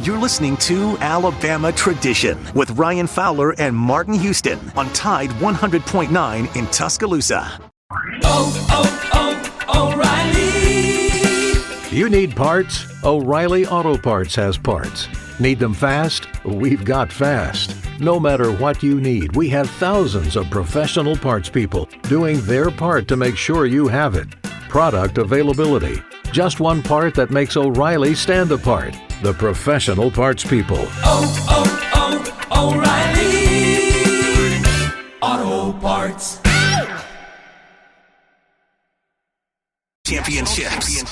You're listening to Alabama Tradition with Ryan Fowler and Martin Houston on Tide 100.9 in Tuscaloosa. O'Reilly! You need parts? O'Reilly Auto Parts has parts. Need them fast? We've got fast. No matter what you need, we have thousands of professional parts people doing their part to make sure you have it. Product availability. Just one part that makes O'Reilly stand apart. The professional parts people. O'Reilly Auto Parts. Championships.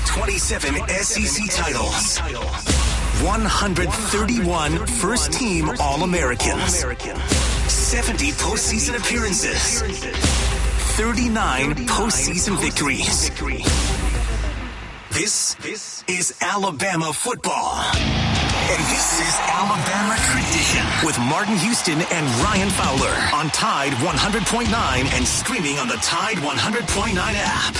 27 SEC titles. 131 first-team All-Americans. 70 postseason appearances. 39 postseason victories. This is Alabama football. And this is Alabama Tradition with Martin Houston and Ryan Fowler on Tide 100.9 and streaming on the Tide 100.9 app.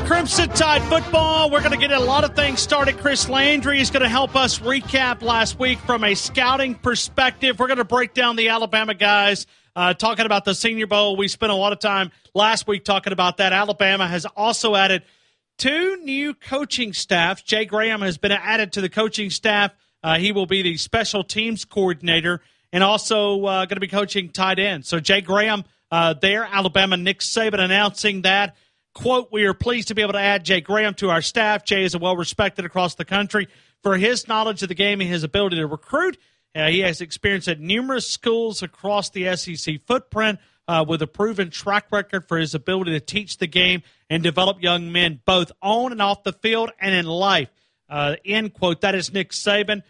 Crimson Tide football. We're going to get a lot of things started. Chris Landry is going to help us recap last week from a scouting perspective. We're going to break down the Alabama guys, talking about the Senior Bowl. We spent a lot of time last week talking about that. Alabama has also added 2 new coaching staffs. Jay Graham has been added to the coaching staff. He will be the special teams coordinator and also going to be coaching tight end. So Jay Graham there, Alabama, Nick Saban announcing that. Quote, we are pleased to be able to add Jay Graham to our staff. Jay is well-respected across the country for his knowledge of the game and his ability to recruit. He has experience at numerous schools across the SEC footprint with a proven track record for his ability to teach the game and develop young men both on and off the field and in life. End quote. That is Nick Saban.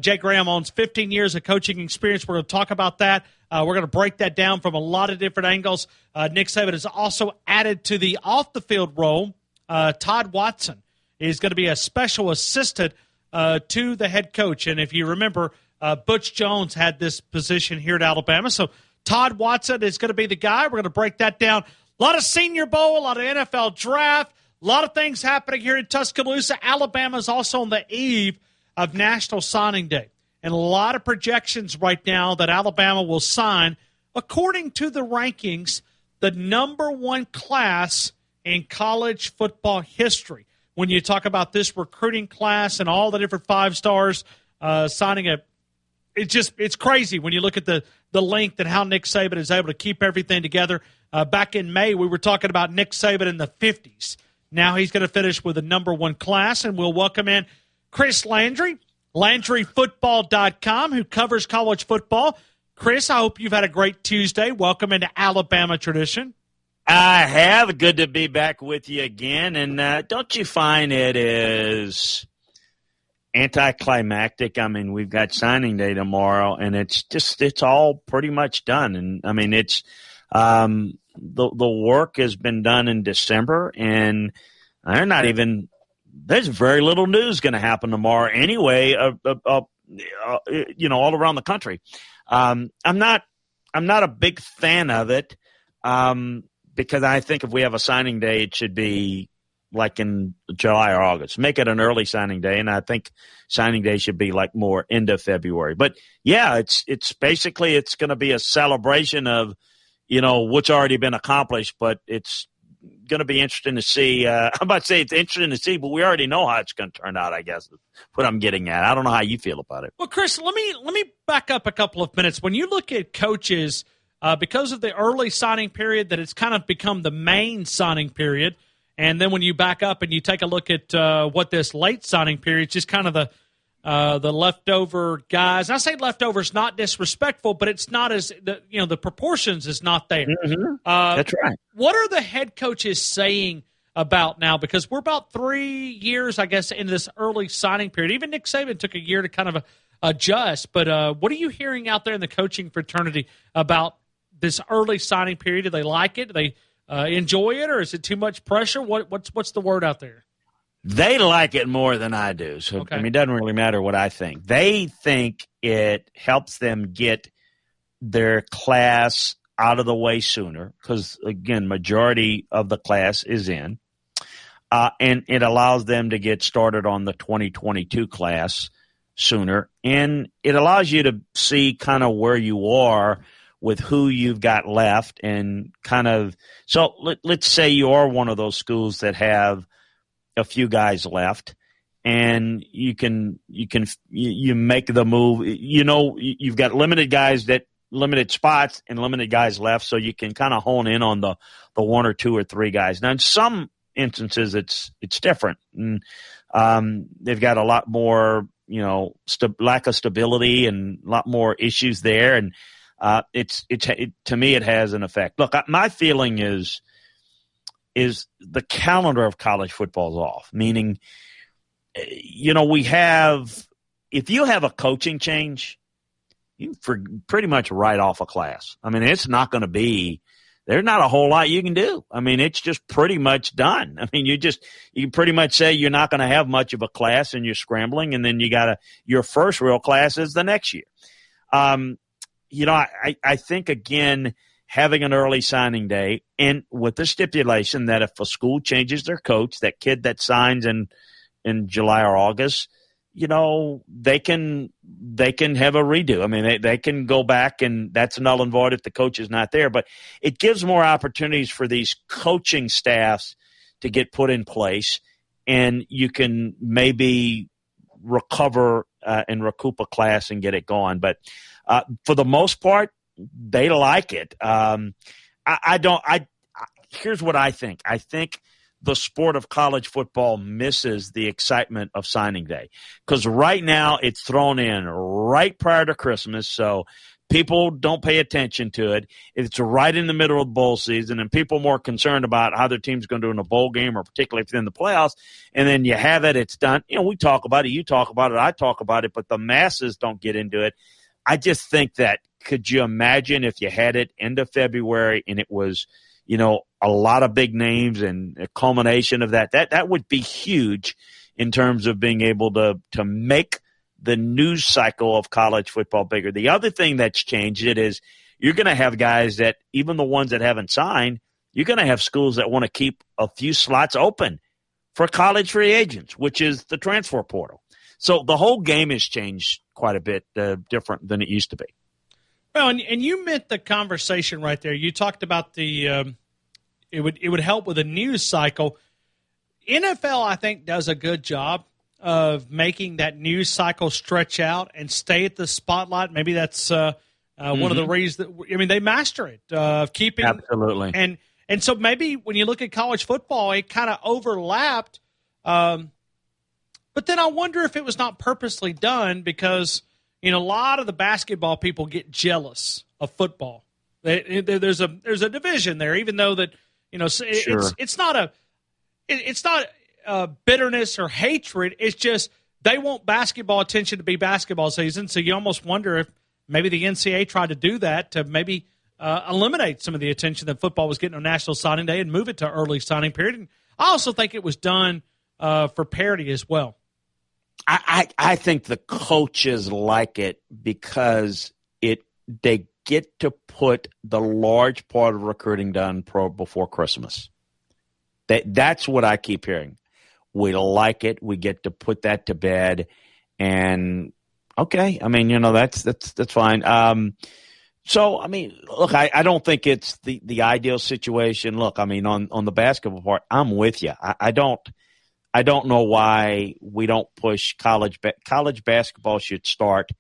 Jay Graham owns 15 years of coaching experience. We're going to talk about that. We're going to break that down from a lot of different angles. Nick Saban is also added to the off-the-field role. Todd Watson is going to be a special assistant to the head coach. And if you remember, Butch Jones had this position here at Alabama. So Todd Watson is going to be the guy. We're going to break that down. A lot of Senior Bowl, a lot of NFL draft, a lot of things happening here in Tuscaloosa. Alabama is also on the eve of National Signing Day. And a lot of projections right now that Alabama will sign, according to the rankings, the number 1 class in college football history. When you talk about this recruiting class and all the different 5-stars signing it's crazy when you look at the length and how Nick Saban is able to keep everything together. Back in May, we were talking about Nick Saban in the 50s. Now he's going to finish with the number 1 class, and we'll welcome in Chris Landry, LandryFootball.com, who covers college football. Chris, I hope you've had a great Tuesday. Welcome into Alabama Tradition. I have. Good to be back with you again. And don't you find it is anticlimactic? I mean, we've got signing day tomorrow, and it's all pretty much done. And, I mean, it's the work has been done in December, and they're not even – there's very little news going to happen tomorrow anyway, all around the country. I'm not a big fan of it because I think if we have a signing day, it should be like in July or August. Make it an early signing day, and I think signing day should be like more end of February. But, yeah, it's basically it's going to be a celebration of, what's already been accomplished, but it's going to be interesting to see. I'm about to say it's interesting to see, but we already know how it's going to turn out, I guess, is what I'm getting at. I don't know how you feel about it. Well, Chris, let me back up a couple of minutes. When you look at coaches, because of the early signing period, that it's kind of become the main signing period, and then when you back up and you take a look at what this late signing period is, just kind of the leftover guys. And I say leftovers not disrespectful, but it's not as the proportions is not there. Mm-hmm. That's right. What are the head coaches saying about now? Because we're about 3 years, I guess, into this early signing period. Even Nick Saban took a year to kind of adjust. But what are you hearing out there in the coaching fraternity about this early signing period? Do they like it? Do they enjoy it, or is it too much pressure? What's the word out there? They like it more than I do. So, okay. I mean, it doesn't really matter what I think. They think it helps them get their class out of the way sooner because, again, majority of the class is in. And it allows them to get started on the 2022 class sooner. And it allows you to see kind of where you are with who you've got left and kind of – so let's say you are one of those schools that have a few guys left and you make the move. You know, you've got limited spots and limited guys left, so you can kind of hone in on the one or two or three guys. Now, in some instances, it's different. And, they've got a lot more, lack of stability and a lot more issues there. And to me, it has an effect. Look, my feeling is the calendar of college football is off, meaning, we have – if you have a coaching change, you pretty much write off a class. I mean, it's not going to be – there's not a whole lot you can do. I mean, it's just pretty much done. I mean, you pretty much say you're not going to have much of a class and you're scrambling, and then your first real class is the next year. I think, again – having an early signing day, and with the stipulation that if a school changes their coach, that kid that signs in July or August, they can have a redo. I mean, they can go back, and that's null and void if the coach is not there. But it gives more opportunities for these coaching staffs to get put in place, and you can maybe recover and recoup a class and get it going. But for the most part, they like it. Here's what I think. I think the sport of college football misses the excitement of signing day because right now it's thrown in right prior to Christmas. So people don't pay attention to it. It's right in the middle of bowl season, and people are more concerned about how their team's going to do in a bowl game or particularly if they're in the playoffs. And then you have it, it's done. We talk about it, you talk about it, I talk about it, but the masses don't get into it. I just think that, could you imagine if you had it end of February and it was, a lot of big names and a culmination of that? That would be huge in terms of being able to make the news cycle of college football bigger. The other thing that's changed it is you're going to have guys that, even the ones that haven't signed, you're going to have schools that want to keep a few slots open for college free agents, which is the transfer portal. So the whole game has changed quite a bit different than it used to be. Well, and you meant the conversation right there. You talked about the it would help with a news cycle. NFL, I think, does a good job of making that news cycle stretch out and stay at the spotlight. Maybe that's one of the reasons that they master it, keeping absolutely. And so maybe when you look at college football, it kind of overlapped. But then I wonder if it was not purposely done because a lot of the basketball people get jealous of football. There's a division there, even though that sure. it's not bitterness or hatred. It's just they want basketball attention to be basketball season. So you almost wonder if maybe the NCAA tried to do that to maybe eliminate some of the attention that football was getting on National Signing Day and move it to early signing period. And I also think it was done for parity as well. I think the coaches like it because they get to put the large part of recruiting done before Christmas. That's what I keep hearing. We like it. We get to put that to bed, and okay. I mean, that's fine. So, I mean, look, I don't think it's the ideal situation. Look, I mean, on the basketball part, I'm with you. I don't know why we don't push college basketball should start.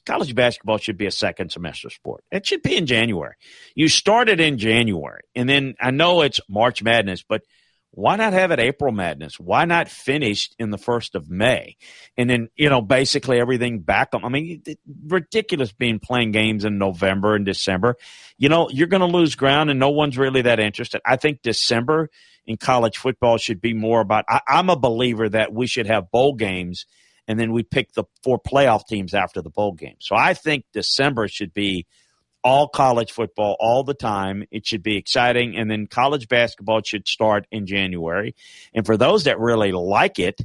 College basketball should be a second semester sport. It should be in January. You start it in January, and then I know it's March Madness, but why not have it April Madness? Why not finish in the 1st of May? And then, basically everything back on. I mean, ridiculous playing games in November and December. You're going to lose ground, and no one's really that interested. I think December in college football should be more about – I'm a believer that we should have bowl games, and then we pick the 4 playoff teams after the bowl game. So I think December should be all college football all the time. It should be exciting. And then college basketball should start in January. And for those that really like it,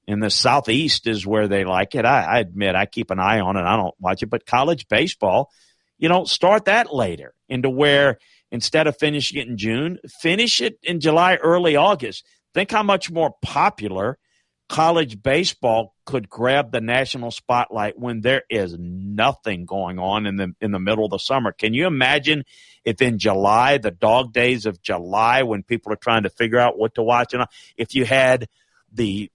in the Southeast is where they like it. I admit I keep an eye on it. I don't watch it. But college baseball, start that later, into where instead of finishing it in June, finish it in July, early August. Think how much more popular college baseball could grab the national spotlight when there is nothing going on in the middle of the summer. Can you imagine if in July, the dog days of July, when people are trying to figure out what to watch, if you had the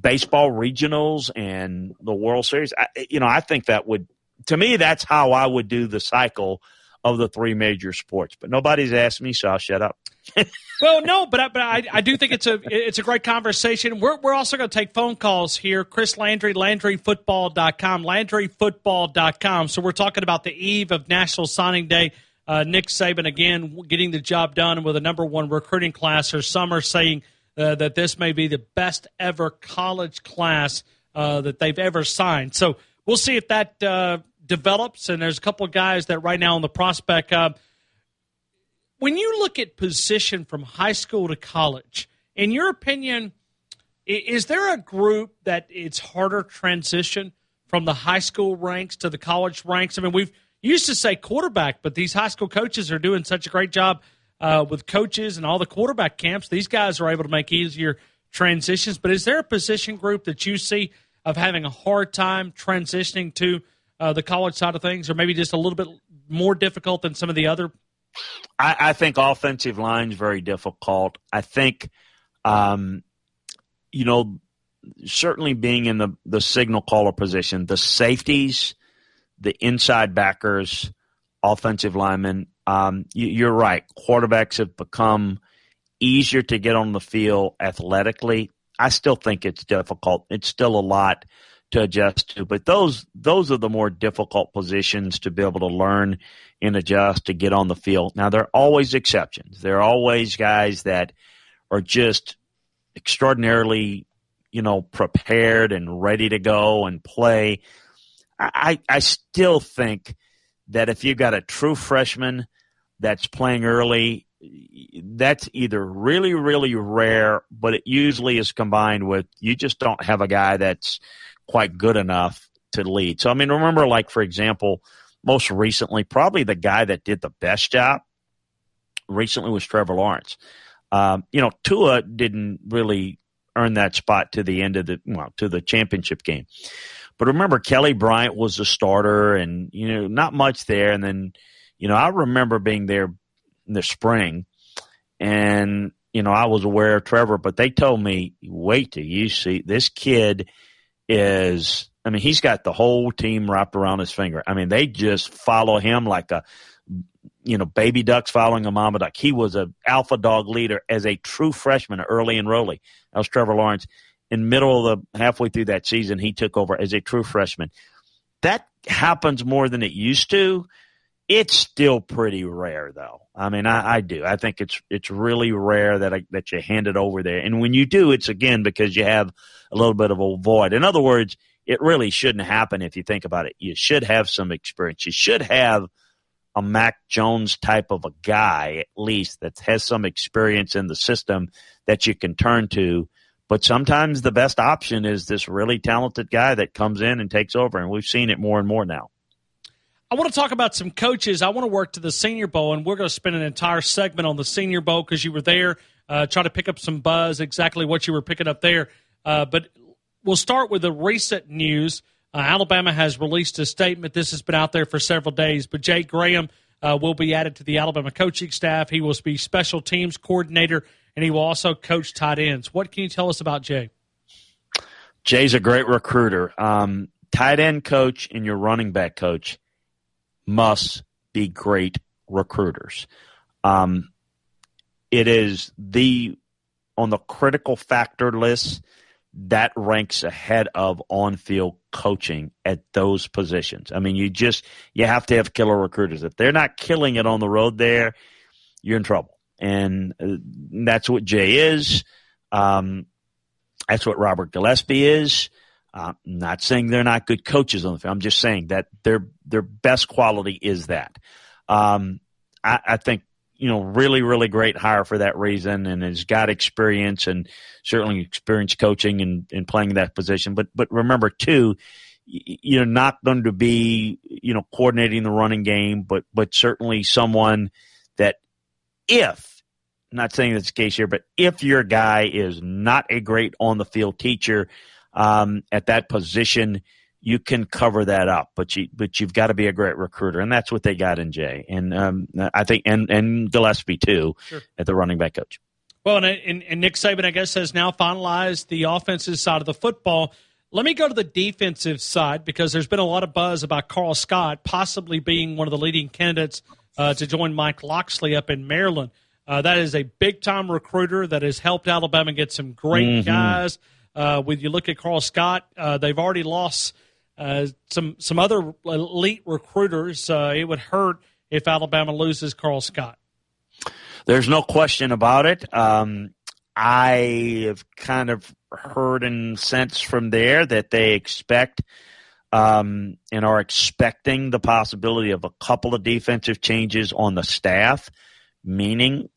baseball regionals and the World Series, I think that would, to me, that's how I would do the cycle of the three major sports. But nobody's asked me, so I'll shut up. Well, no, but I do think it's a great conversation. We're also going to take phone calls here. Chris Landry, LandryFootball.com, LandryFootball.com. So we're talking about the eve of National Signing Day. Nick Saban, again, getting the job done with a number one recruiting class. Or some are saying that this may be the best ever college class that they've ever signed. So we'll see if that develops. And there's a couple of guys that right now on the prospect. When you look at position from high school to college, in your opinion, is there a group that it's harder transition from the high school ranks to the college ranks? I mean, we've used to say quarterback, but these high school coaches are doing such a great job with coaches and all the quarterback camps. These guys are able to make easier transitions. But is there a position group that you see of having a hard time transitioning to the college side of things, or maybe just a little bit more difficult than some of the other? I think offensive line is very difficult. I think, certainly being in the signal caller position, the safeties, the inside backers, offensive linemen, you're right. Quarterbacks have become easier to get on the field athletically. I still think it's difficult. It's still a lot to adjust to, but those are the more difficult positions to be able to learn and adjust to get on the field. Now, there are always exceptions. There are always guys that are just extraordinarily, prepared and ready to go and play. I still think that if you've got a true freshman that's playing early, that's either really, really rare, but it usually is combined with you just don't have a guy that's quite good enough to lead. So, I mean, remember, like, for example, most recently, probably the guy that did the best job recently was Trevor Lawrence. Tua didn't really earn that spot to the end of to the championship game. But remember, Kelly Bryant was the starter and, not much there. And then, I remember being there in the spring and, I was aware of Trevor, but they told me, wait till you see this kid he's got the whole team wrapped around his finger. I mean, they just follow him like baby ducks following a mama duck. He was an alpha dog leader as a true freshman, early and Roly. That was Trevor Lawrence. In halfway through that season, he took over as a true freshman. That happens more than it used to. It's still pretty rare, though. I mean, I do. I think it's really rare that you hand it over there. And when you do, it's, again, because you have a little bit of a void. In other words, it really shouldn't happen if you think about it. You should have some experience. You should have a Mac Jones type of a guy, at least, that has some experience in the system that you can turn to. But sometimes the best option is this really talented guy that comes in and takes over, and we've seen it more and more now. I want to talk about some coaches. I want to work to the Senior Bowl, and we're going to spend an entire segment on the Senior Bowl because you were there, try to pick up some buzz, exactly what you were picking up there. But we'll start with the recent news. Alabama has released a statement. This has been out there for several days, but Jay Graham will be added to the Alabama coaching staff. He will be special teams coordinator, and he will also coach tight ends. What can you tell us about Jay? Jay's a great recruiter. Tight end coach and your running back coach must be great recruiters. It is on the critical factor list that ranks ahead of on-field coaching at those positions. I mean, you have to have killer recruiters. If they're not killing it on the road there, you're in trouble. And that's what Jay is. That's what Robert Gillespie is. I'm not saying they're not good coaches on the field. I'm just saying that their best quality is that. I think, really, really great hire for that reason, and has got experience and certainly experience coaching and playing that position. But remember, too, you're not going to be, coordinating the running game, but certainly someone that I'm not saying that's the case here, but if your guy is not a great on-the-field teacher at that position, you can cover that up, but you've got to be a great recruiter, and that's what they got in Jay, and I think and Gillespie too, sure, at the running back coach. Well, and Nick Saban, I guess, has now finalized the offensive side of the football. Let me go to the defensive side, because there's been a lot of buzz about Carl Scott possibly being one of the leading candidates to join Mike Locksley up in Maryland. That is a big-time recruiter that has helped Alabama get some great guys. When you look at Carl Scott, they've already lost some other elite recruiters. It would hurt if Alabama loses Carl Scott. There's no question about it. I have kind of heard and sensed from there that they expect and are expecting the possibility of a couple of defensive changes on the staff, meaning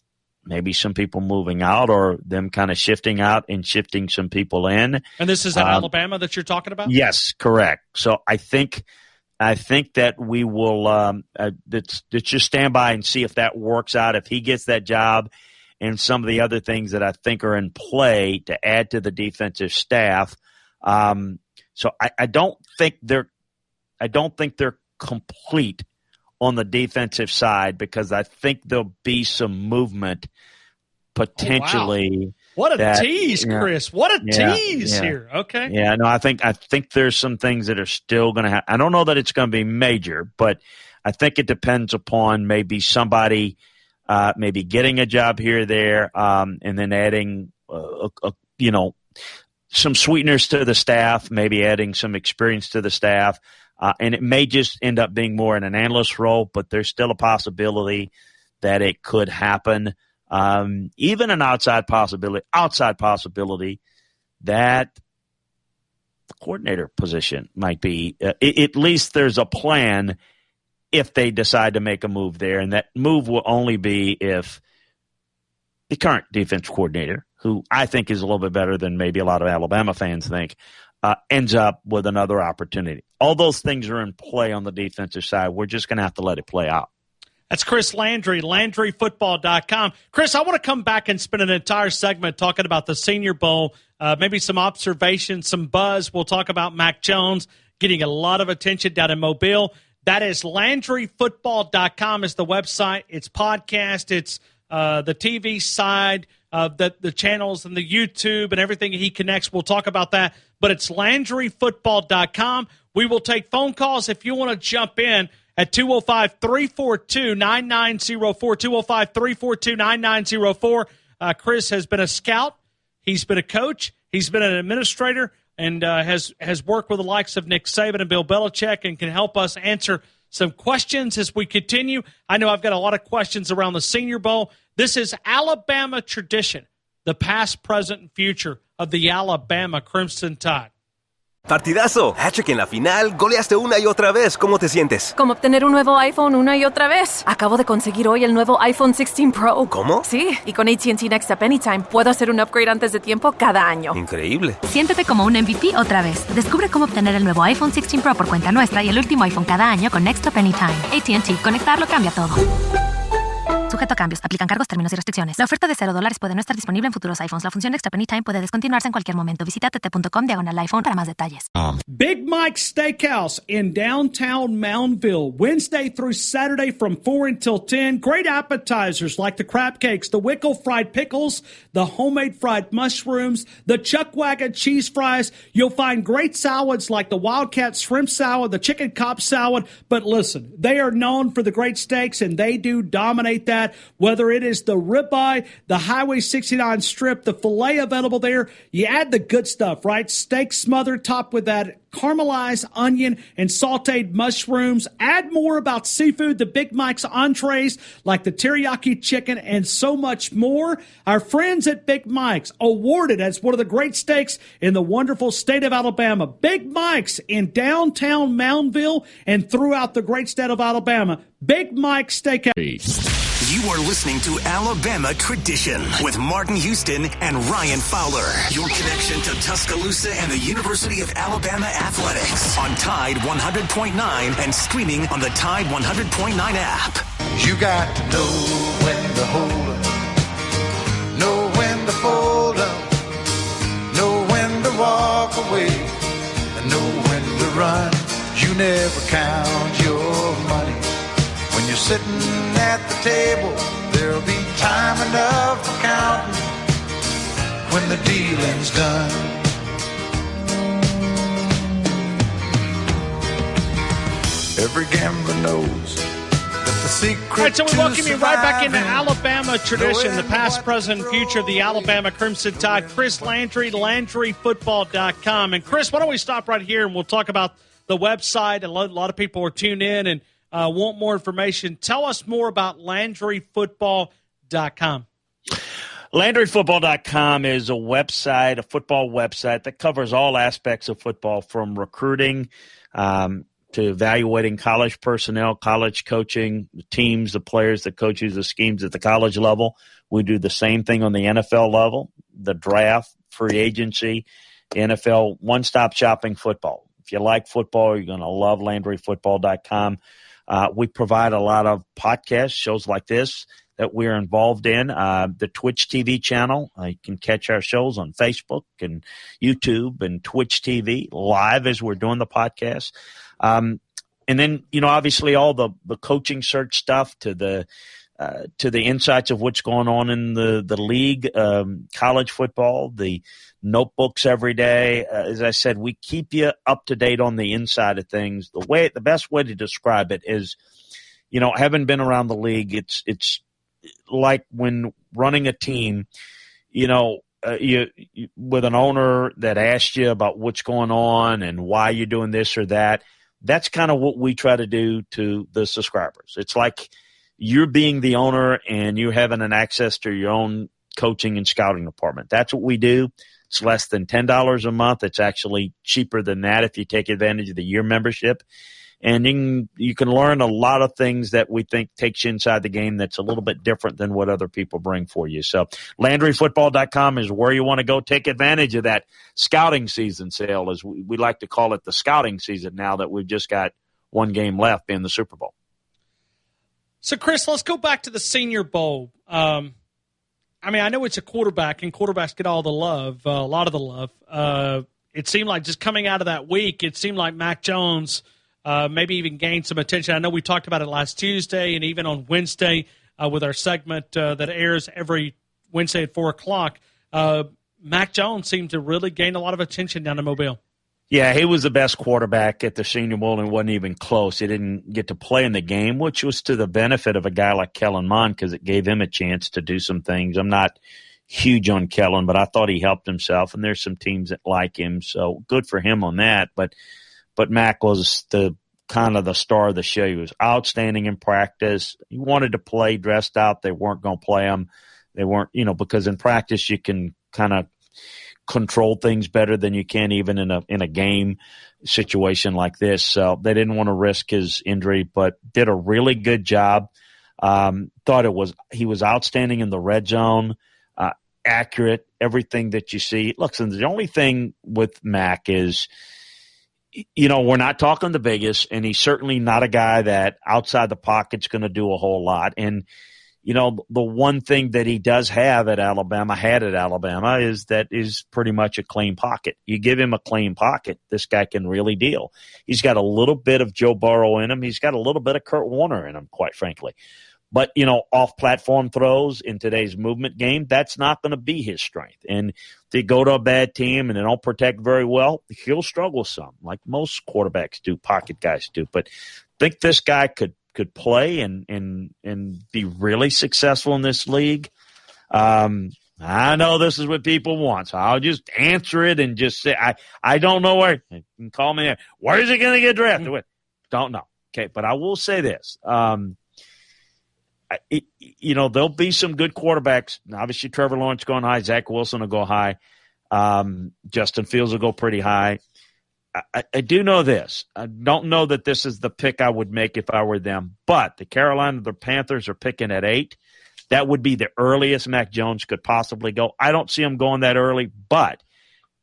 maybe some people moving out or them kind of shifting out and shifting some people in. And this is at Alabama that you're talking about? Yes, correct. So I think that we will let's just stand by and see if that works out, if he gets that job, and some of the other things that I think are in play to add to the defensive staff. So I don't think they're complete on the defensive side, because I think there'll be some movement potentially. Oh, wow. What a tease, Chris. What a tease here. Okay. Yeah, no, I think there's some things that are still going to happen. I don't know that it's going to be major, but I think it depends upon maybe somebody maybe getting a job here or there, and then adding some sweeteners to the staff, maybe adding some experience to the staff. And it may just end up being more in an analyst role, but there's still a possibility that it could happen. Even an outside possibility that the coordinator position might be, at least there's a plan if they decide to make a move there. And that move will only be if the current defense coordinator, who I think is a little bit better than maybe a lot of Alabama fans think, ends up with another opportunity. All those things are in play on the defensive side. We're just going to have to let it play out. That's Chris Landry, LandryFootball.com. Chris, I want to come back and spend an entire segment talking about the Senior Bowl, maybe some observations, some buzz. We'll talk about Mac Jones getting a lot of attention down in Mobile. That is LandryFootball.com is the website. It's podcast. It's the TV side, the channels and the YouTube and everything he connects. We'll talk about that. But it's LandryFootball.com. We will take phone calls if you want to jump in at 205-342-9904, 205-342-9904. Chris has been a scout. He's been a coach. He's been an administrator and has worked with the likes of Nick Saban and Bill Belichick and can help us answer some questions as we continue. I know I've got a lot of questions around the Senior Bowl. This is Alabama tradition, the past, present, and future of the Alabama Crimson Tide. Partidazo, hat-trick en la final, goleaste una y otra vez. ¿Cómo te sientes? Como obtener un nuevo iPhone una y otra vez. Acabo de conseguir hoy el nuevo iPhone 16 Pro. ¿Cómo? Sí, y con AT&T Next Up Anytime puedo hacer un upgrade antes de tiempo cada año. Increíble. Siéntete como un MVP otra vez. Descubre cómo obtener el nuevo iPhone 16 Pro por cuenta nuestra y el último iPhone cada año con Next Up Anytime. AT&T, conectarlo cambia todo. Sujeto a cambios. Aplican cargos, términos y restricciones. La oferta de $0 puede no estar disponible en futuros iPhones. La función Next Up Anytime puede descontinuarse en cualquier momento. Visita tt.com/iPhone para más detalles. Big Mike's Steakhouse in downtown Moundville. Wednesday through Saturday from 4 until 10. Great appetizers like the crab cakes, the Wickle fried pickles, the homemade fried mushrooms, the Chuck Wagon cheese fries. You'll find great salads like the Wildcat shrimp salad, the chicken Cobb salad. But listen, they are known for the great steaks, and they do dominate that. Whether it is the ribeye, the Highway 69 strip, the filet available there, you add the good stuff, right? Steak smothered topped with that caramelized onion, and sauteed mushrooms. Add more about seafood, the Big Mike's entrees like the teriyaki chicken, and so much more. Our friends at Big Mike's, awarded as one of the great steaks in the wonderful state of Alabama. Big Mike's in downtown Moundville and throughout the great state of Alabama. Big Mike's Steakhouse. You are listening to Alabama Tradition with Martin Houston and Ryan Fowler. Your connection to Tuscaloosa and the University of Alabama athletics on Tide 100.9 and streaming on the Tide 100.9 app. You got to know when to hold up, know when to fold up, know when to walk away, and know when to run. You never count your money. When you're sitting at the table, there'll be time enough for counting when the dealing's done. Every gambler knows that the secret. All right, so we welcome you right back into Alabama Tradition, the past, present, and future of the Alabama Crimson Tide. Chris Landry, LandryFootball.com. And Chris, why don't we stop right here and we'll talk about the website. A lot of people are tuned in and want more information. Tell us more about LandryFootball.com. LandryFootball.com is a website, a football website that covers all aspects of football, from recruiting to evaluating college personnel, college coaching, the teams, the players, the coaches, the schemes at the college level. We do the same thing on the NFL level, the draft, free agency, NFL, one-stop shopping football. If you like football, you're going to love LandryFootball.com. We provide a lot of podcasts, shows like this that we're involved in. The Twitch TV channel, you can catch our shows on Facebook and YouTube and Twitch TV live as we're doing the podcast. And then, obviously all the coaching search stuff to the insights of what's going on in the league, college football, the notebooks every day. As I said, we keep you up to date on the inside of things. The best way to describe it is, having been around the league, it's like when running a team, you with an owner that asks you about what's going on and why you're doing this or that. That's kind of what we try to do to the subscribers. It's like you're being the owner and you're having an access to your own coaching and scouting department. That's what we do. It's less than $10 a month. It's actually cheaper than that if you take advantage of the year membership. And you can learn a lot of things that we think takes you inside the game that's a little bit different than what other people bring for you. So LandryFootball.com is where you want to go. Take advantage of that scouting season sale, as we like to call it, the scouting season, now that we've just got one game left being the Super Bowl. So, Chris, let's go back to the Senior Bowl. I know it's a quarterback, and quarterbacks get all the love, a lot of the love. It seemed like just coming out of that week, it seemed like Mac Jones maybe even gained some attention. I know we talked about it last Tuesday and even on Wednesday with our segment that airs every Wednesday at 4 o'clock. Mac Jones seemed to really gain a lot of attention down in Mobile. Yeah, he was the best quarterback at the Senior Bowl and wasn't even close. He didn't get to play in the game, which was to the benefit of a guy like Kellen Mond because it gave him a chance to do some things. I'm not huge on Kellen, but I thought he helped himself, and there's some teams that like him, so good for him on that. But Mac was the kind of the star of the show. He was outstanding in practice. He wanted to play dressed out. They weren't going to play him. They weren't, because in practice you can kind of control things better than you can even in a game situation like this. So they didn't want to risk his injury, but did a really good job. He was outstanding in the red zone, accurate, everything that you see. Look, the only thing with Mac is, we're not talking the biggest, and he's certainly not a guy that outside the pocket's going to do a whole lot. And the one thing that he does have at Alabama, is pretty much a clean pocket. You give him a clean pocket, this guy can really deal. He's got a little bit of Joe Burrow in him. He's got a little bit of Kurt Warner in him, quite frankly. But, off-platform throws in today's movement game, that's not going to be his strength. And if they go to a bad team and they don't protect very well, he'll struggle some, like most quarterbacks do, pocket guys do. But I think this guy could play and be really successful in this league. I know this is what people want, so I'll just answer it and just say I don't know where. You can call me there. Where is he going to get drafted? Don't know. Okay, but I will say this. There'll be some good quarterbacks. Obviously, Trevor Lawrence going high. Zach Wilson will go high. Justin Fields will go pretty high. I do know this. I don't know that this is the pick I would make if I were them, but the Panthers are picking at 8. That would be the earliest Mac Jones could possibly go. I don't see him going that early, but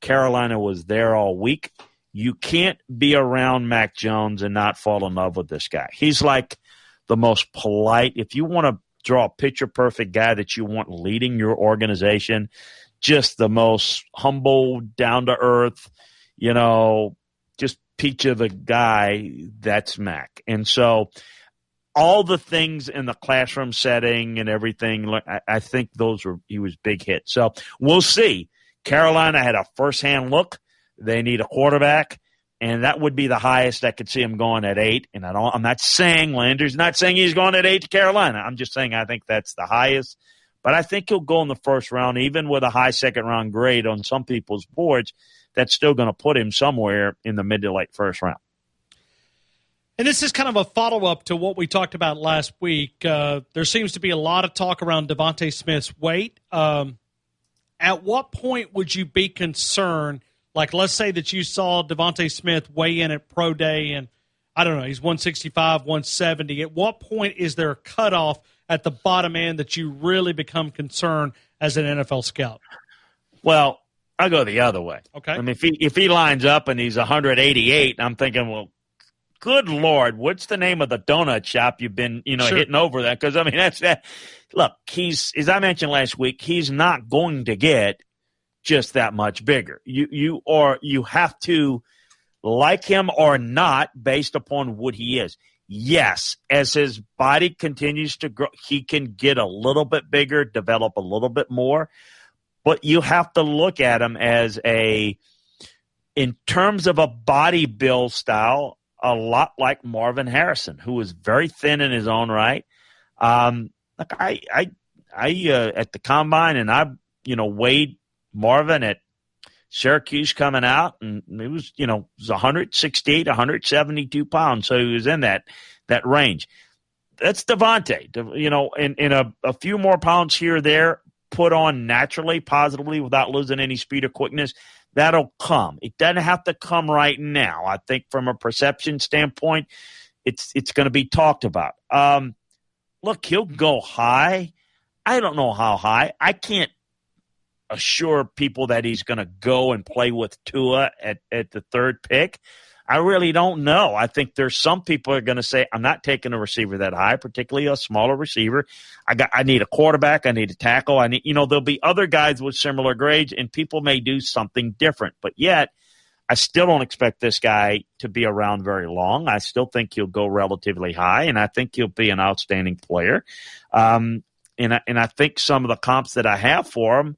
Carolina was there all week. You can't be around Mac Jones and not fall in love with this guy. He's like the most polite. If you want to draw a picture-perfect guy that you want leading your organization, just the most humble, down-to-earth, just peach of a guy, that's Mac. And so all the things in the classroom setting and everything, I think he was big hits. So we'll see. Carolina had a first-hand look. They need a quarterback, and that would be the highest I could see him going at 8. And I'm not saying Landry's not saying he's going at 8 to Carolina. I'm just saying I think that's the highest. But I think he'll go in the first round, even with a high second-round grade on some people's boards. That's still going to put him somewhere in the mid to late first round. And this is kind of a follow-up to what we talked about last week. There seems to be a lot of talk around Devontae Smith's weight. At what point would you be concerned? Like, let's say that you saw Devontae Smith weigh in at Pro Day, and I don't know, he's 165, 170. At what point is there a cutoff at the bottom end that you really become concerned as an NFL scout? Well, I go the other way. Okay. I mean, if he lines up and he's 188, I'm thinking, well, good Lord, what's the name of the donut shop you've been, Sure. hitting over that? Because, I mean, that's that. Look, he's, as I mentioned last week, he's not going to get just that much bigger. You have to like him or not based upon what he is. Yes, as his body continues to grow, he can get a little bit bigger, develop a little bit more. But you have to look at him as in terms of a body build style, a lot like Marvin Harrison, who is very thin in his own right. Look, I at the combine, and I weighed Marvin at Syracuse coming out, and it was 168, 172 pounds, so he was in that range. That's Devontae. In a few more pounds here or there, put on naturally, positively, without losing any speed or quickness, that'll come. It doesn't have to come right now. I think from a perception standpoint, it's going to be talked about. Look, he'll go high. I don't know how high. I can't assure people that he's going to go and play with Tua at the third pick. I really don't know. I think there's some people are going to say, I'm not taking a receiver that high, particularly a smaller receiver. I need a quarterback. I need a tackle. There'll be other guys with similar grades, and people may do something different. But yet, I still don't expect this guy to be around very long. I still think he'll go relatively high, and I think he'll be an outstanding player. And I think some of the comps that I have for him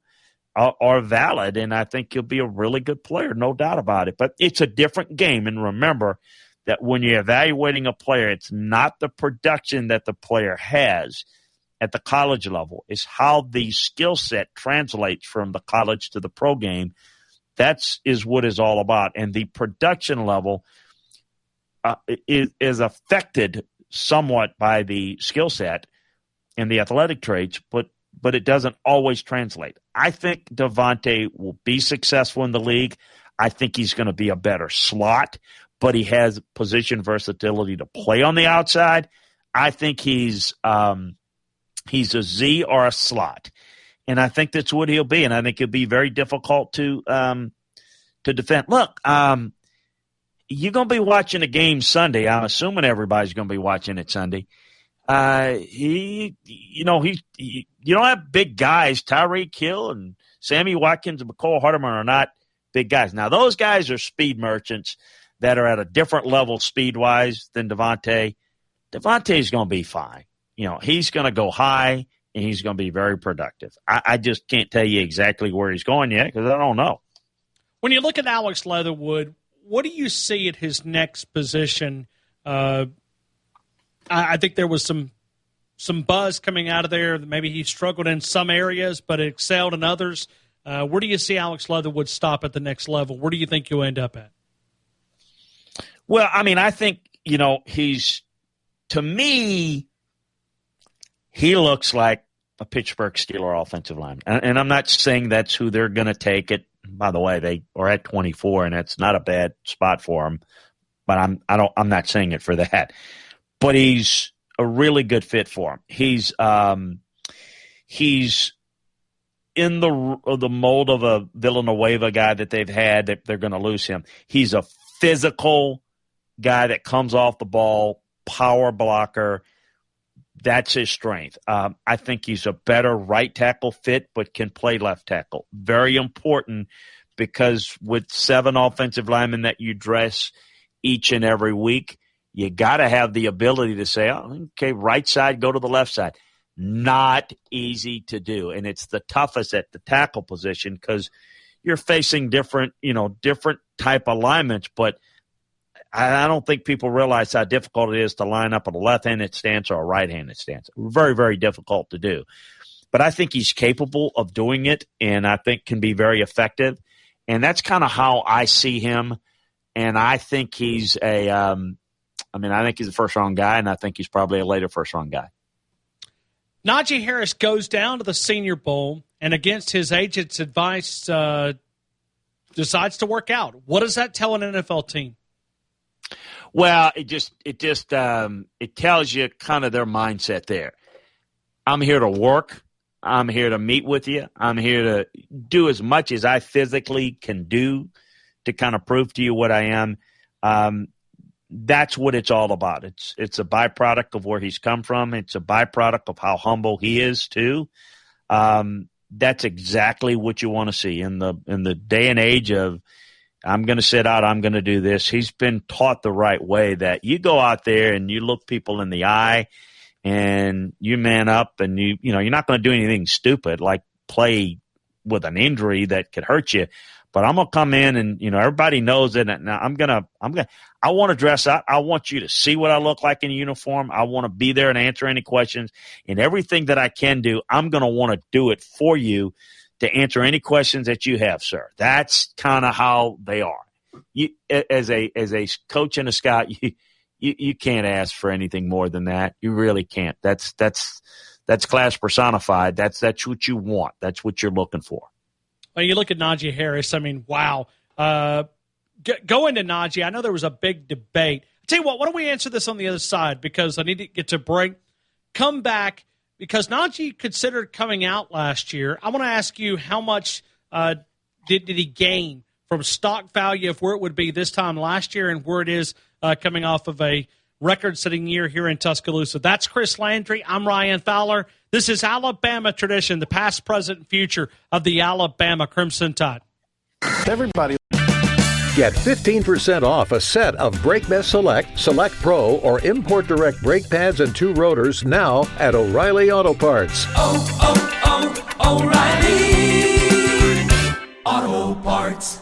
are valid, and I think he'll be a really good player, no doubt about it. But it's a different game, and remember that when you're evaluating a player, it's not the production that the player has at the college level. It's how the skill set translates from the college to the pro game. Is what it's all about. And the production level is affected somewhat by the skill set and the athletic traits, but it doesn't always translate. I think Devontae will be successful in the league. I think he's going to be a better slot, but he has position versatility to play on the outside. I think he's a Z or a slot, and I think that's what he'll be. And I think he'll be very difficult to defend. Look, you're going to be watching a game Sunday. I'm assuming everybody's going to be watching it Sunday. You don't have big guys. Tyreek Hill and Sammy Watkins and McCall Hardeman are not big guys. Now, those guys are speed merchants that are at a different level speed-wise than Devontae. Devontae's going to be fine. He's going to go high, and he's going to be very productive. I just can't tell you exactly where he's going yet because I don't know. When you look at Alex Leatherwood, what do you see at his next position? I think there was some some buzz coming out of there. Maybe he struggled in some areas but excelled in others. Where do you see Alex Leatherwood stop at the next level? Where do you think you'll end up at? Well, I mean, I think, to me, he looks like a Pittsburgh Steelers offensive lineman. And I'm not saying that's who they're going to take it. By the way, they are at 24, and that's not a bad spot for him. But I'm not saying it for that. But he's a really good fit for him. He's in the mold of a Villanueva guy that they've had that they're going to lose him. He's a physical guy that comes off the ball, power blocker. That's his strength. I think he's a better right tackle fit, but can play left tackle. Very important, because with 7 offensive linemen that you dress each and every week, you got to have the ability to say, oh, okay, right side, go to the left side. Not easy to do, and it's the toughest at the tackle position because you're facing different type alignments, but I don't think people realize how difficult it is to line up a left-handed stance or a right-handed stance. Very, very difficult to do. But I think he's capable of doing it, and I think can be very effective. And that's kind of how I see him. And I think he's I think he's a first-round guy, and I think he's probably a later first-round guy. Najee Harris goes down to the Senior Bowl, and against his agent's advice, decides to work out. What does that tell an NFL team? Well, it tells you kind of their mindset there. I'm here to work. I'm here to meet with you. I'm here to do as much as I physically can do to kind of prove to you what I am. That's what it's all about. It's a byproduct of where he's come from. It's a byproduct of how humble he is too. That's exactly what you want to see in the day and age of, I'm going to sit out, I'm going to do this. He's been taught the right way that you go out there and you look people in the eye and you man up, and you're not going to do anything stupid like play with an injury that could hurt you. But I'm going to come in and, everybody knows it. Now I want to dress up. I want you to see what I look like in a uniform. I want to be there and answer any questions, and everything that I can do, I'm going to want to do it for you to answer any questions that you have, sir. That's kind of how they are. You, as a coach and a scout, you can't ask for anything more than that. You really can't. That's class personified. That's what you want. That's what you're looking for. Well, you look at Najee Harris. I mean, wow. Going to Najee, I know there was a big debate. I'll tell you what. Why don't we answer this on the other side, because I need to get to break. Come back. Because Najee considered coming out last year. I want to ask you, how much did he gain from stock value of where it would be this time last year and where it is coming off of a record-setting year here in Tuscaloosa? That's Chris Landry. I'm Ryan Fowler. This is Alabama Tradition, the past, present, and future of the Alabama Crimson Tide. Everybody. Get 15% off a set of Brake Best Select, Select Pro, or Import Direct brake pads and 2 rotors now at O'Reilly Auto Parts. O'Reilly Auto Parts.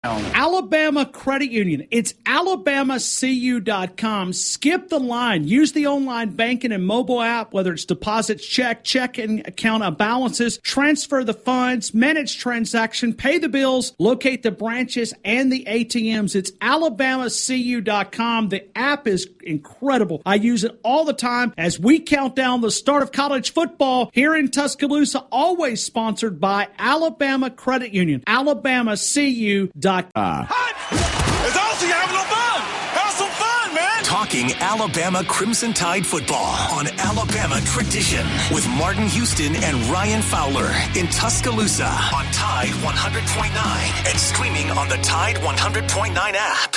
Alabama Credit Union. It's alabamacu.com. Skip the line. Use the online banking and mobile app, whether it's deposits, checking account balances, transfer the funds, manage transaction, pay the bills, locate the branches and the ATMs. It's alabamacu.com. The app is incredible. I use it all the time as we count down the start of college football here in Tuscaloosa, always sponsored by Alabama Credit Union. alabamacu.com. It's awesome. Have no fun. Have some fun, man. Talking Alabama Crimson Tide football on Alabama Tradition with Martin Houston and Ryan Fowler in Tuscaloosa on Tide 100.9 and streaming on the Tide 100.9 app.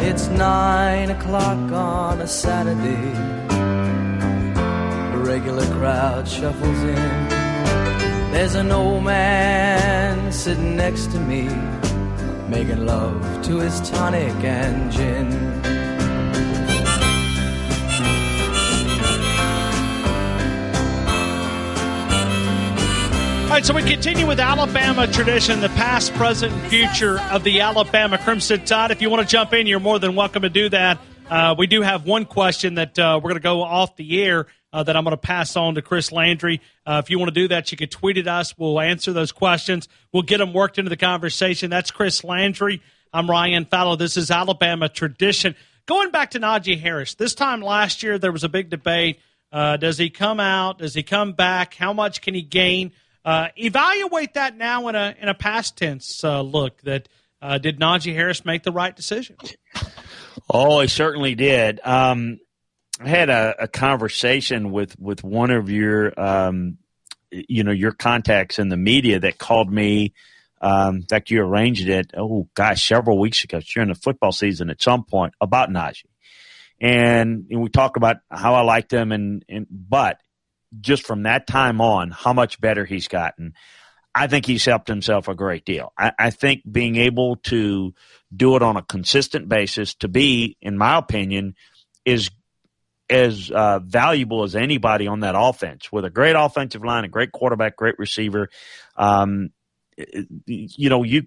It's 9 o'clock on a Saturday. The regular crowd shuffles in. There's an old man sitting next to me, making love to his tonic and gin. All right, so we continue with Alabama tradition, the past, present, and future of the Alabama Crimson Tide. If you want to jump in, you're more than welcome to do that. We do have one question that we're going to go off the air that I'm going to pass on to Chris Landry. If you want to do that, you can tweet at us. We'll answer those questions. We'll get them worked into the conversation. That's Chris Landry. I'm Ryan Fowler. This is Alabama tradition. Going back to Najee Harris, this time last year there was a big debate. Does he come out? Does he come back? How much can he gain? Evaluate that now in a past tense look. Did Najee Harris make the right decision? Oh, he certainly did. I had a conversation with one of your your contacts in the media that called me. In fact, you arranged it. Oh gosh, several weeks ago during the football season at some point about Najee, and we talked about how I liked him, but just from that time on, how much better he's gotten. I think he's helped himself a great deal. I think being able to do it on a consistent basis, to be, in my opinion, is as valuable as anybody on that offense. With a great offensive line, a great quarterback, great receiver, you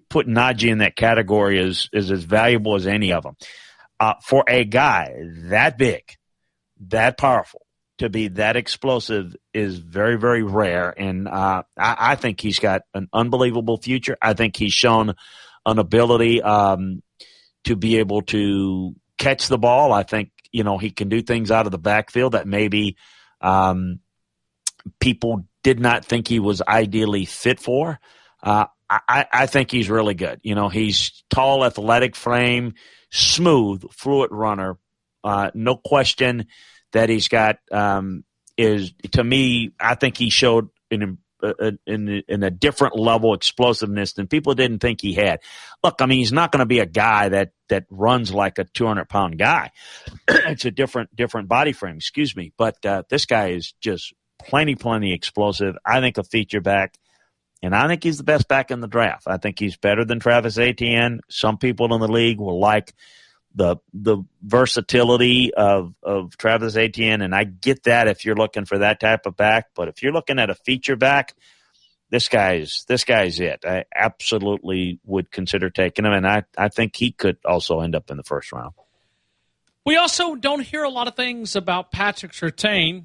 put Najee in that category is as valuable as any of them. For a guy that big, that powerful, to be that explosive is very, very rare, and I think he's got an unbelievable future. I think he's shown an ability to be able to catch the ball. I think he can do things out of the backfield that maybe people did not think he was ideally fit for. I think he's really good. He's tall, athletic frame, smooth, fluid runner. No question that he's got is, to me, I think he showed in a different level explosiveness than people didn't think he had. Look, I mean, he's not going to be a guy that runs like a 200-pound guy. It's a different body frame, but this guy is just plenty explosive. I think a feature back, and I think he's the best back in the draft. I think he's better than Travis Etienne. Some people in the league will like the versatility of Travis Etienne, and I get that if you're looking for that type of back. But if you're looking at a feature back, this guy's it. I absolutely would consider taking him, and I think he could also end up in the first round. We also don't hear a lot of things about Patrick Surtain,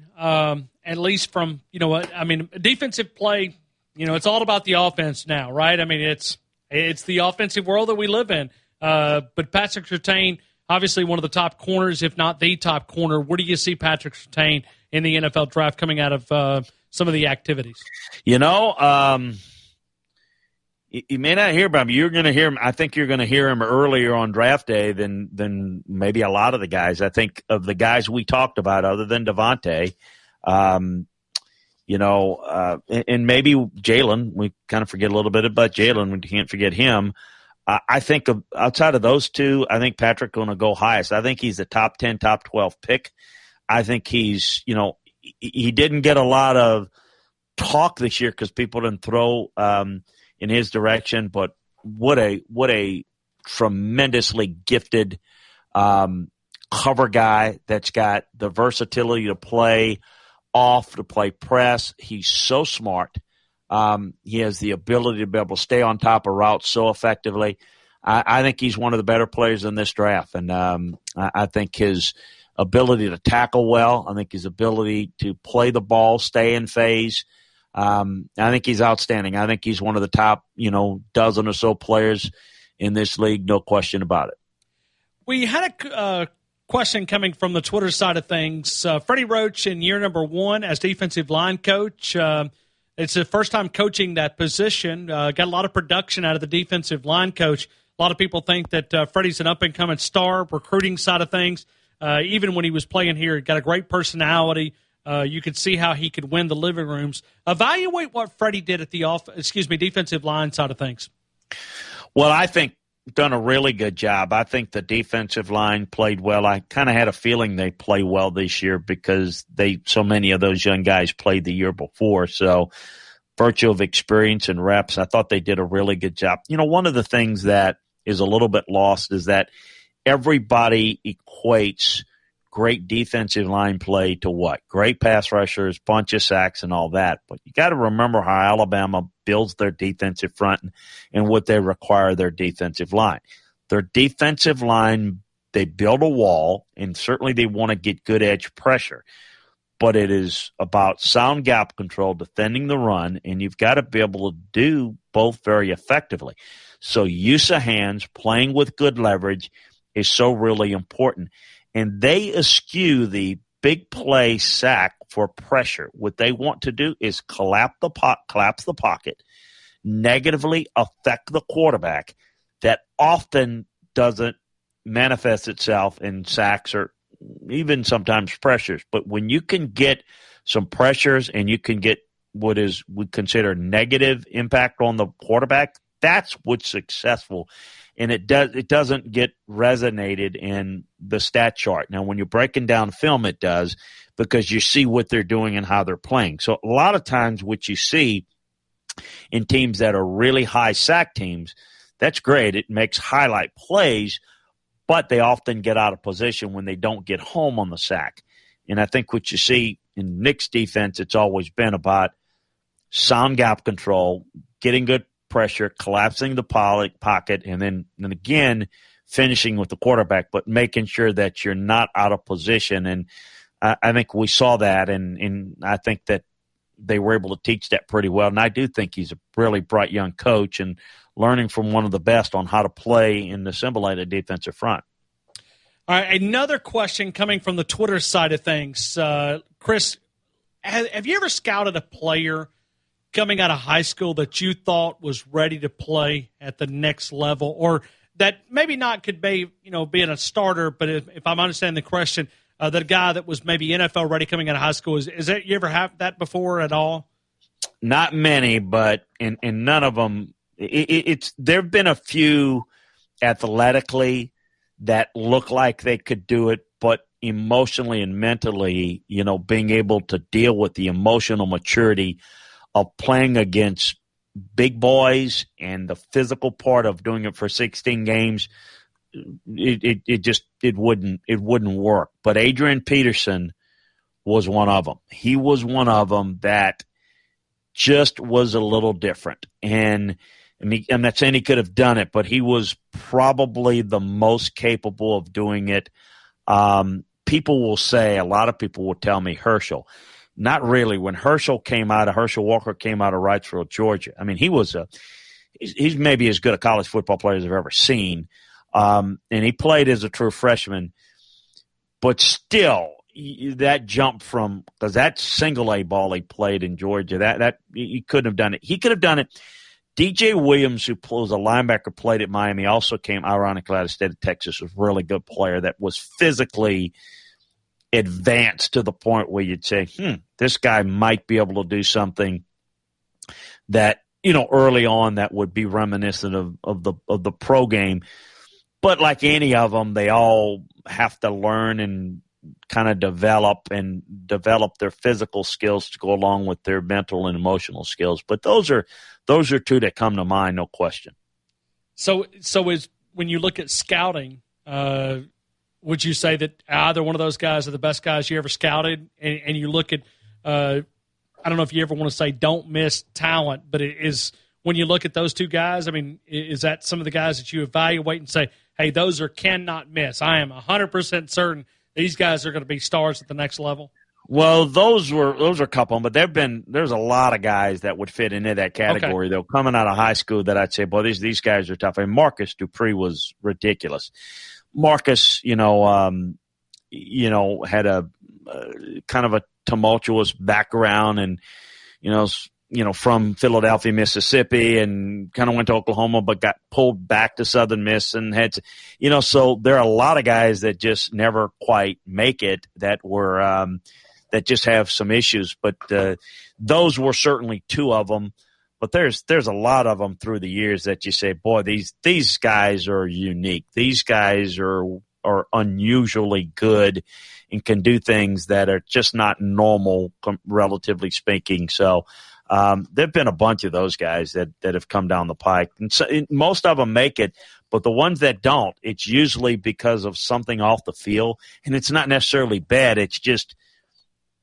at least from defensive play. It's all about the offense now, right? I mean, it's the offensive world that we live in. But Patrick Surtain, obviously one of the top corners, if not the top corner. Where do you see Patrick Surtain in the NFL draft coming out of some of the activities? You may not hear about him. You're going to hear him. I think you're going to hear him earlier on draft day than maybe a lot of the guys. I think of the guys we talked about, other than Devontae, and maybe Jalen. We kind of forget a little bit about Jalen. We can't forget him. I think outside of those two, I think Patrick going to go highest. I think he's a top 10, top 12 pick. I think he's, he didn't get a lot of talk this year because people didn't throw in his direction. But what a tremendously gifted cover guy that's got the versatility to play off, to play press. He's so smart. He has the ability to be able to stay on top of routes so effectively. I think he's one of the better players in this draft, and I think his ability to tackle well, I think his ability to play the ball, stay in phase, I think he's outstanding. I think he's one of the top, dozen or so players in this league, no question about it. We had a question coming from the Twitter side of things. Freddie Roach in year number 1 as defensive line coach. It's the first time coaching that position. Got a lot of production out of the defensive line coach. A lot of people think that Freddie's an up-and-coming star, recruiting side of things. Even when he was playing here, got a great personality. You could see how he could win the living rooms. Evaluate what Freddie did at the defensive line side of things. Well, I think done a really good job. I think the defensive line played well. I kind of had a feeling they play well this year because so many of those young guys played the year before. So virtue of experience and reps, I thought they did a really good job. One of the things that is a little bit lost is that everybody equates great defensive line play to what? Great pass rushers, bunch of sacks, and all that. But you got to remember how Alabama builds their defensive front and what they require their defensive line. Their defensive line, they build a wall, and certainly they want to get good edge pressure. But it is about sound gap control, defending the run, and you've got to be able to do both very effectively. So use of hands, playing with good leverage is so really important. And they eschew the big play sack for pressure. What they want to do is collapse the pocket, negatively affect the quarterback. That often doesn't manifest itself in sacks or even sometimes pressures. But when you can get some pressures and you can get what is we consider negative impact on the quarterback, that's what's successful. And it doesn't get resonated in the stat chart. Now, when you're breaking down film, it does because you see what they're doing and how they're playing. So a lot of times what you see in teams that are really high sack teams, that's great. It makes highlight plays, but they often get out of position when they don't get home on the sack. And I think what you see in Nick's defense, it's always been about sound gap control, getting good pressure, collapsing the pocket, and then again finishing with the quarterback, but making sure that you're not out of position. And I think we saw that, and I think that they were able to teach that pretty well. And I do think he's a really bright young coach and learning from one of the best on how to play and assimilate a defensive front. All right, another question coming from the Twitter side of things. Chris, have you ever scouted a player coming out of high school that you thought was ready to play at the next level, or that maybe not could be, being a starter, but if I'm understanding the question, that guy that was maybe NFL ready coming out of high school, is that you ever have that before at all? Not many, but in none of them. There have been a few athletically that look like they could do it, but emotionally and mentally, being able to deal with the emotional maturity of playing against big boys and the physical part of doing it for 16 games, it wouldn't work. But Adrian Peterson was one of them. He was one of them that just was a little different. And I'm not saying he could have done it, but he was probably the most capable of doing it. People will say, a lot of people will tell me Herschel. Not really. When Herschel Walker came out of Wrightsville, Georgia, I mean, he's maybe as good a college football player as I've ever seen. And he played as a true freshman. But still, that jump from – because that single A ball he played in Georgia, that he couldn't have done it. He could have done it. DJ Williams, who was a linebacker, played at Miami, also came, ironically, out of the state of Texas, was a really good player that was physically – advanced to the point where you'd say, this guy might be able to do something that, early on that would be reminiscent of the pro game. But like any of them, they all have to learn and kind of develop their physical skills to go along with their mental and emotional skills. But those are two that come to mind, no question. So is when you look at scouting, would you say that either one of those guys are the best guys you ever scouted? And you look at, I don't know if you ever want to say don't miss talent, but it is when you look at those two guys, I mean, is that some of the guys that you evaluate and say, hey, those are cannot miss? I am 100% certain these guys are going to be stars at the next level. Well, those are a couple, but there's a lot of guys that would fit into that category, though, coming out of high school that I'd say, boy, these guys are tough. And Marcus Dupree was ridiculous. Marcus, had a kind of a tumultuous background and, from Philadelphia, Mississippi, and kind of went to Oklahoma, but got pulled back to Southern Miss and had to, so there are a lot of guys that just never quite make it that were, that just have some issues. But those were certainly two of them. But there's a lot of them through the years that you say, boy, these guys are unique. These guys are unusually good and can do things that are just not normal, relatively speaking. So there've been a bunch of those guys that have come down the pike. And so, most of them make it, but the ones that don't, it's usually because of something off the field. And it's not necessarily bad. It's just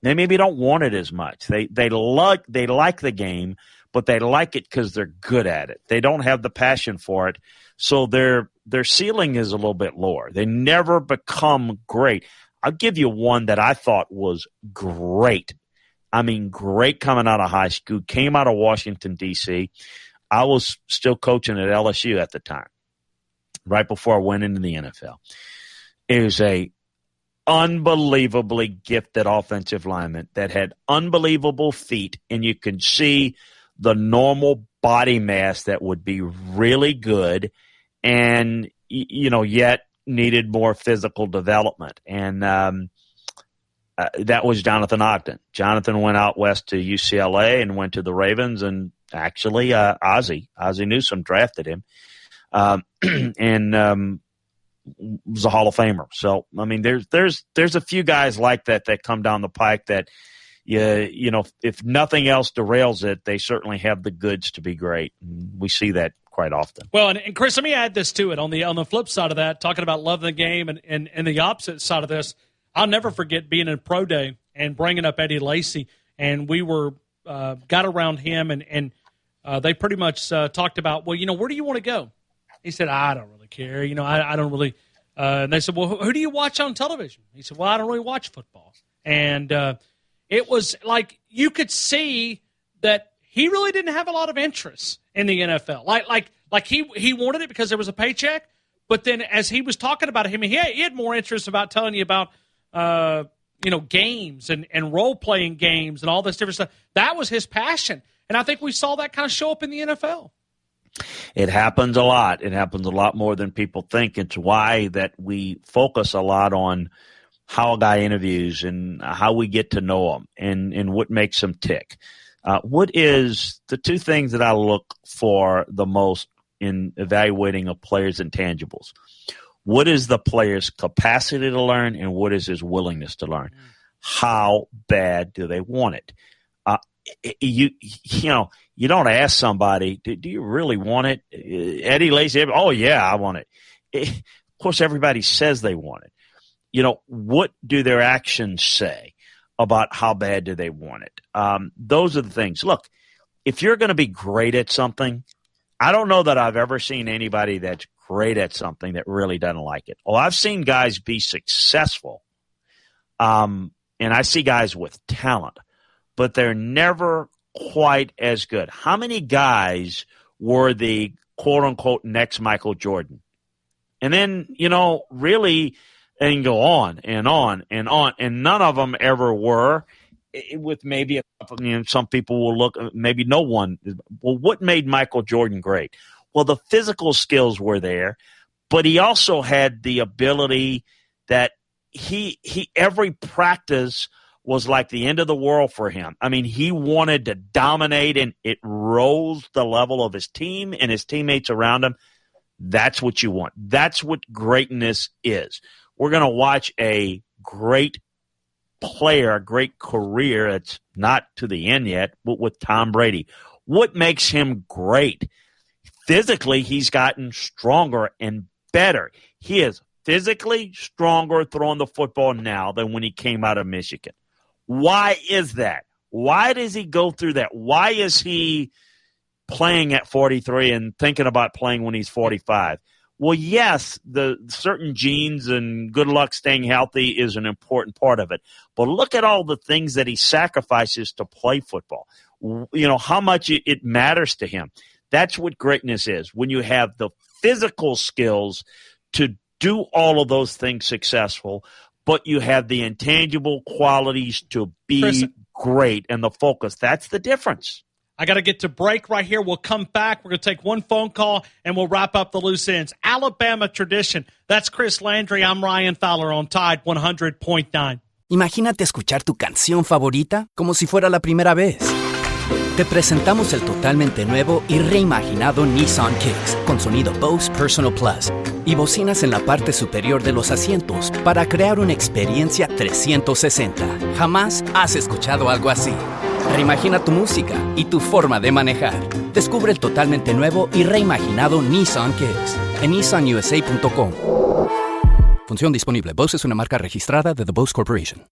they maybe don't want it as much. They like the game, but they like it because they're good at it. They don't have the passion for it. So their ceiling is a little bit lower. They never become great. I'll give you one that I thought was great. I mean, great coming out of high school, came out of Washington, D.C. I was still coaching at LSU at the time, right before I went into the NFL. It was a unbelievably gifted offensive lineman that had unbelievable feet, and you could see the normal body mass that would be really good and, yet needed more physical development. And that was Jonathan Ogden. Jonathan went out west to UCLA and went to the Ravens, and actually Ozzie Newsome drafted him and was a Hall of Famer. So, I mean, there's a few guys like that come down the pike that, if nothing else derails it, they certainly have the goods to be great. We see that quite often. Well, and Chris, let me add this to it. On the flip side of that, talking about loving the game and the opposite side of this, I'll never forget being in pro day and bringing up Eddie Lacy, and we were got around him, and they pretty much talked about, well, where do you want to go? He said, I don't really care. I don't really. And they said, well, who do you watch on television? He said, well, I don't really watch football. And it was like you could see that he really didn't have a lot of interest in the NFL. Like he wanted it because there was a paycheck, but then as he was talking about him, he had more interest about telling you about games and role-playing games and all this different stuff. That was his passion. And I think we saw that kind of show up in the NFL. It happens a lot. It happens a lot more than people think. It's why that we focus a lot on how a guy interviews and how we get to know him and what makes him tick. What is the two things that I look for the most in evaluating a player's intangibles? What is the player's capacity to learn, and what is his willingness to learn? How bad do they want it? You don't ask somebody, do you really want it? Eddie Lacy, oh, yeah, I want it. Of course, everybody says they want it. What do their actions say about how bad do they want it? Those are the things. Look, if you're going to be great at something, I don't know that I've ever seen anybody that's great at something that really doesn't like it. Well, I've seen guys be successful, and I see guys with talent, but they're never quite as good. How many guys were the quote-unquote next Michael Jordan? And then, really, and go on and on and on, and none of them ever were, with maybe a couple, some people will look, maybe no one. Well, what made Michael Jordan great? Well, the physical skills were there, but he also had the ability that he every practice was like the end of the world for him. I mean, he wanted to dominate, and it rose the level of his team and his teammates around him. That's what you want. That's what greatness is. We're going to watch a great player, a great career. It's not to the end yet, but with Tom Brady. What makes him great? Physically, he's gotten stronger and better. He is physically stronger throwing the football now than when he came out of Michigan. Why is that? Why does he go through that? Why is he playing at 43 and thinking about playing when he's 45? Well, yes, the certain genes and good luck staying healthy is an important part of it. But look at all the things that he sacrifices to play football. How much it matters to him. That's what greatness is. When you have the physical skills to do all of those things successful, but you have the intangible qualities to be great and the focus. That's the difference. I got to get to break right here. We'll come back. We're going to take one phone call, and we'll wrap up the loose ends. Alabama tradition. That's Chris Landry. I'm Ryan Fowler on Tide 100.9. Imagínate escuchar tu canción favorita como si fuera la primera vez. Te presentamos el totalmente nuevo y reimaginado Nissan Kicks con sonido Bose Personal Plus y bocinas en la parte superior de los asientos para crear una experiencia 360. Jamás has escuchado algo así. Reimagina tu música y tu forma de manejar. Descubre el totalmente nuevo y reimaginado Nissan Kicks en nissanusa.com. Función disponible. Bose es una marca registrada de The Bose Corporation.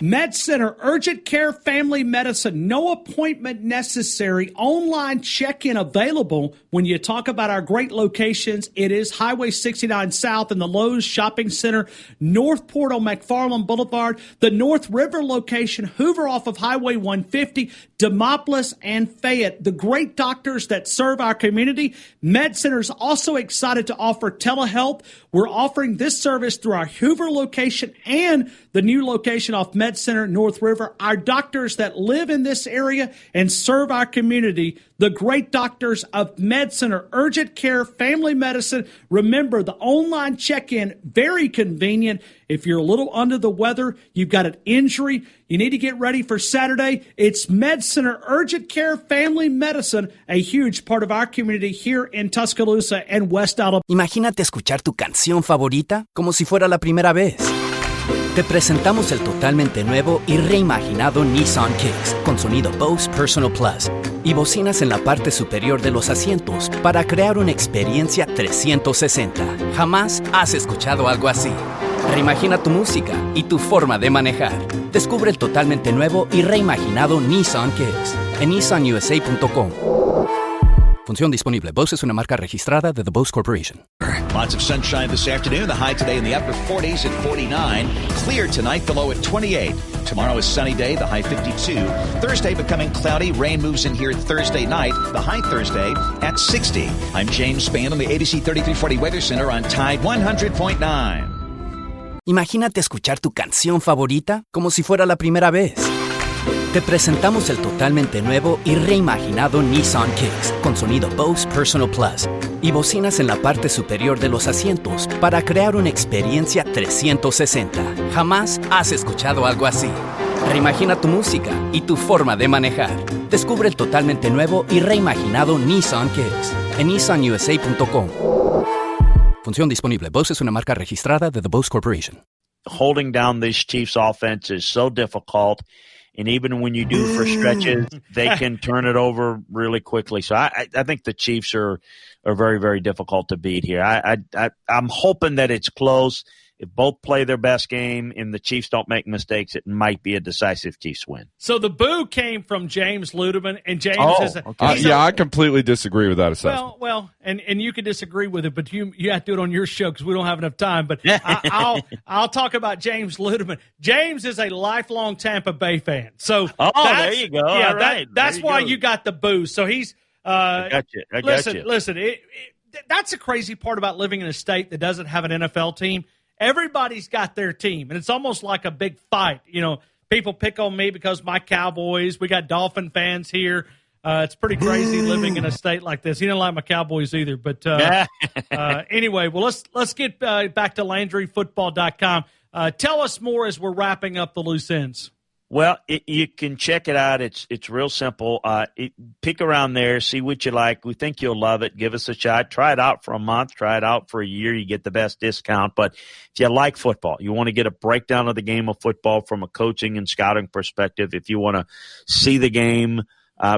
Med Center Urgent Care Family Medicine. No appointment necessary. Online check-in available. When you talk about our great locations, it is Highway 69 South in the Lowe's Shopping Center, Northport on McFarland Boulevard, the North River location, Hoover off of Highway 150, Demopolis, and Fayette. The great doctors that serve our community. Med Center is also excited to offer telehealth. We're offering this service through our Hoover location and the new location off Med Center North River. Our doctors that live in this area and serve our community, the great doctors of Med Center Urgent Care Family Medicine. Remember, the online check-in, very convenient. If you're a little under the weather, you've got an injury, you need to get ready for Saturday, it's Med Center Urgent Care Family Medicine, a huge part of our community here in Tuscaloosa and West Alabama. Imagínate escuchar tu canción favorita como si fuera la primera vez. Te presentamos el totalmente nuevo y reimaginado Nissan Kicks con sonido Bose Personal Plus y bocinas en la parte superior de los asientos para crear una experiencia 360. Jamás has escuchado algo así. Reimagina tu música y tu forma de manejar. Descubre el totalmente nuevo y reimaginado Nissan Kicks en nissanusa.com. Función disponible. Bose es una marca registrada de The Bose Corporation. Lots of sunshine this afternoon. The high today in the upper 40s at 49. Clear tonight, the low at 28. Tomorrow is sunny day, the high 52. Thursday becoming cloudy. Rain moves in here Thursday night, the high Thursday at 60. I'm James Spann on the ABC 3340 Weather Center on Tide 100.9. Imagínate escuchar tu canción favorita como si fuera la primera vez. Te presentamos el totalmente nuevo y reimaginado Nissan Kicks con sonido Bose Personal Plus y bocinas en la parte superior de los asientos para crear una experiencia 360. Jamás has escuchado algo así. Reimagina tu música y tu forma de manejar. Descubre el totalmente nuevo y reimaginado Nissan Kicks en nissanusa.com. Función disponible. Bose es una marca registrada de The Bose Corporation. Holding down this Chiefs offense is so difficult. And even when you do for stretches, they can turn it over really quickly. So I think the Chiefs are very, very difficult to beat here. I'm hoping that it's close. If both play their best game and the Chiefs don't make mistakes, it might be a decisive Chiefs win. So the boo came from James Ludeman, and James is I completely disagree with that assessment. Well, and you can disagree with it, but you have to do it on your show because we don't have enough time. But I'll talk about James Ludeman. James is a lifelong Tampa Bay fan, so there you go. Yeah, all right. That's why you got the boo. So he's I got you. Listen. That's the crazy part about living in a state that doesn't have an NFL team. Everybody's got their team, and it's almost like a big fight. You know, people pick on me because my Cowboys. We got Dolphin fans here. It's pretty crazy living in a state like this. He didn't like my Cowboys either. But anyway, well, let's get back to LandryFootball.com. Tell us more as we're wrapping up the loose ends. Well, you can check it out. It's real simple. Pick around there, see what you like. We think you'll love it. Give us a shot. Try it out for a month. Try it out for a year. You get the best discount. But if you like football, you want to get a breakdown of the game of football from a coaching and scouting perspective, if you want to see the game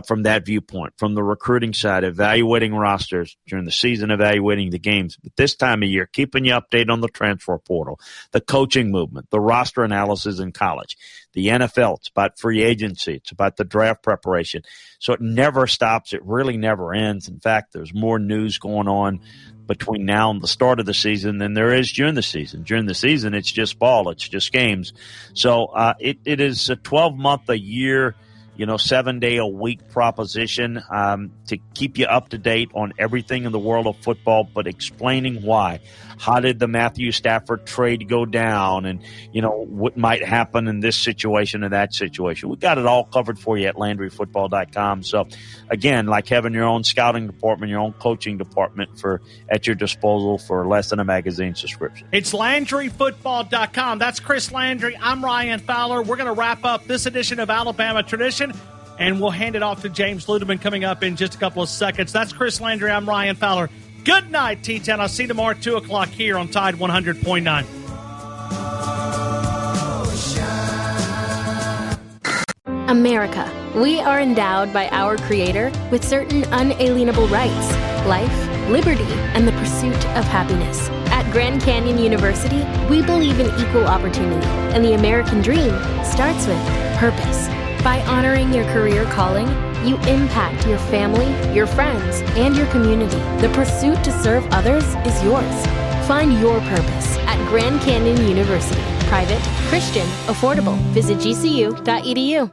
from that viewpoint, from the recruiting side, evaluating rosters during the season, evaluating the games. But this time of year, keeping you updated on the transfer portal, the coaching movement, the roster analysis in college, the NFL. It's about free agency. It's about the draft preparation. So it never stops. It really never ends. In fact, there's more news going on between now and the start of the season than there is during the season. During the season, it's just ball. It's just games. So it is a 12-month a year 7-day-a-week proposition to keep you up to date on everything in the world of football, but explaining why. How did the Matthew Stafford trade go down, and, what might happen in this situation or that situation. We got it all covered for you at LandryFootball.com. So, again, like having your own scouting department, your own coaching department at your disposal for less than a magazine subscription. It's LandryFootball.com. That's Chris Landry. I'm Ryan Fowler. We're going to wrap up this edition of Alabama Tradition. and we'll hand it off to James Ludeman coming up in just a couple of seconds. That's Chris Landry. I'm Ryan Fowler. Good night, T-Town. I'll see you tomorrow at 2 o'clock here on Tide 100.9. America. We are endowed by our Creator with certain unalienable rights: life, liberty, and the pursuit of happiness. At Grand Canyon University, we believe in equal opportunity, and the American dream starts with purpose. By honoring your career calling, you impact your family, your friends, and your community. The pursuit to serve others is yours. Find your purpose at Grand Canyon University. Private, Christian, affordable. Visit gcu.edu.